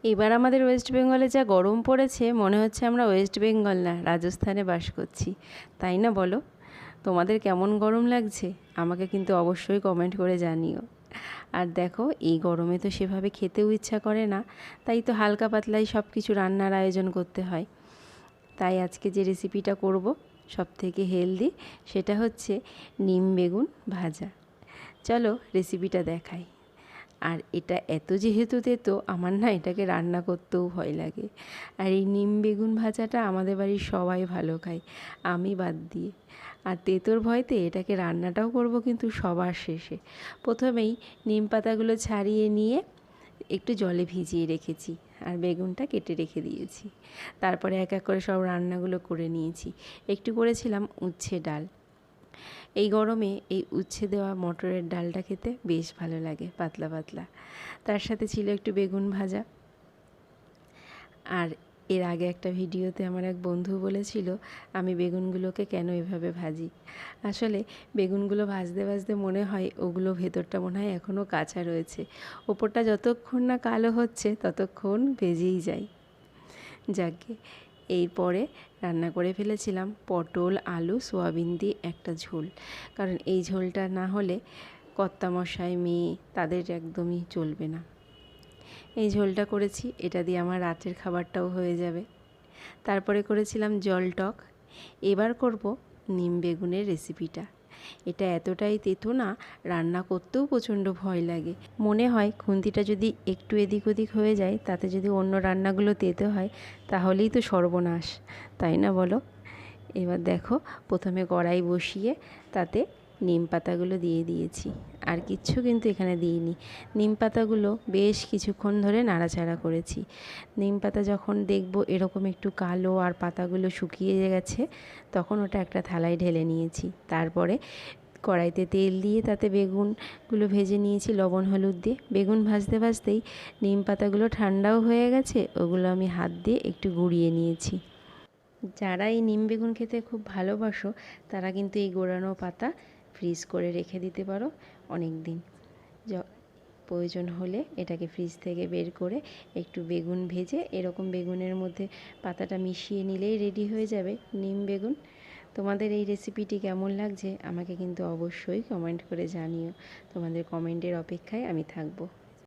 এবার আমাদের ওয়েস্ট বেঙ্গলে যা গরম পড়েছে, মনে হচ্ছে আমরা ওয়েস্ট বেঙ্গল না রাজস্থানে বাস করছি, তাই না বলো? তোমাদের কেমন গরম লাগছে আমাকে কিন্তু অবশ্যই কমেন্ট করে জানিও। আর দেখো, এই গরমে তো সেভাবে খেতেও ইচ্ছা করে না, তাই তো হালকা পাতলাই সব কিছু রান্নার আয়োজন করতে হয়। তাই আজকে যে রেসিপিটা করব সবথেকে হেলদি, সেটা হচ্ছে নিম বেগুন ভাজা। চলো রেসিপিটা দেখাই। আর এটা এত যেহেতু তেতো, আমার না এটাকে রান্না করতেও ভয় লাগে। আর এই নিম বেগুন ভাজাটা আমাদের বাড়ির সবাই ভালো খায়, আমি বাদ দিয়ে। আর তেতোর ভয়তে এটাকে রান্নাটাও করব কিন্তু সবার শেষে। প্রথমেই নিম পাতাগুলো ছাড়িয়ে নিয়ে একটু জলে ভিজিয়ে রেখেছি, আর বেগুনটা কেটে রেখে দিয়েছি। তারপরে এক এক করে সব রান্নাগুলো করে নিয়েছি। একটু করেছিলাম উচ্ছে ডাল। এই গরমে এই উচ্ছে দেওয়া মটরের ডালটা খেতে বেশ ভালো লাগে, পাতলা পাতলা। তার সাথে ছিল একটু বেগুন ভাজা। আর এর আগে একটা ভিডিওতে আমার এক বন্ধু বলেছিল আমি বেগুনগুলোকে কেন এভাবে ভাজি। আসলে বেগুনগুলো ভাজতে ভাজতে মনে হয় ওগুলো ভেতরটা মনে হয় এখনও কাঁচা রয়েছে, ওপরটা যতক্ষণ না কালো হচ্ছে ততক্ষণ ভেজেই যায়। যাকে এরপরে রান্না করে ফেলেছিলাম পটল আলু সোয়াবিন দিয়ে একটা ঝোল। কারণ এই ঝোলটা না হলে কর্তামশাই মেয়ে তাদের একদমই চলবে না। এই ঝোলটা করেছি, এটা দিয়ে আমার রাতের খাবারটাও হয়ে যাবে। তারপরে করেছিলাম জল টক। এবার করব নিম বেগুনের রেসিপিটা। এটা এতটাই তেতো না, রান্না করতেও প্রচণ্ড ভয় লাগে। মনে হয় খুন্তিটা যদি একটু এদিক ওদিক হয়ে যায়, তাতে যদি অন্য রান্নাগুলো তেতো হয় তাহলেই তো সর্বনাশ, তাই না বলো? এবার দেখো, প্রথমে কড়াই বসিয়ে তাতে নিম পাতাগুলো দিয়ে দিয়েছি। আর কিচ্ছু কিন্তু এখানে দিইনি। নিম পাতাগুলো বেশ কিছুক্ষণ ধরে নাড়াচাড়া করেছি। নিম পাতা যখন দেখব এরকম একটু কালো আর পাতাগুলো শুকিয়ে গেছে, তখন ওটা একটা থালায় ঢেলে নিয়েছি। তারপরে কড়াইতে তেল দিয়ে তাতে বেগুনগুলো ভেজে নিয়েছি লবণ হলুদ দিয়ে। বেগুন ভাজতে ভাজতেই নিম পাতাগুলো ঠান্ডাও হয়ে গেছে, ওগুলো আমি হাত দিয়ে একটু গুঁড়িয়ে নিয়েছি। যারা এই নিম বেগুন খেতে খুব ভালোবাসো, তারা কিন্তু এই গোড়ানো পাতা ফ্রিজ করে রেখে দিতে পারো অনেক দিন। প্রয়োজন হলে এটাকে ফ্রিজ থেকে বের করে একটু বেগুন ভেজে এরকম বেগুনের মধ্যে পাতাটা মিশিয়ে নিলেই রেডি হয়ে যাবে নিম বেগুন। তোমাদের এই রেসিপিটি কেমন লাগছে আমাকে কিন্তু অবশ্যই কমেন্ট করে জানিও। তোমাদের কমেন্টের অপেক্ষায় আমি থাকবো।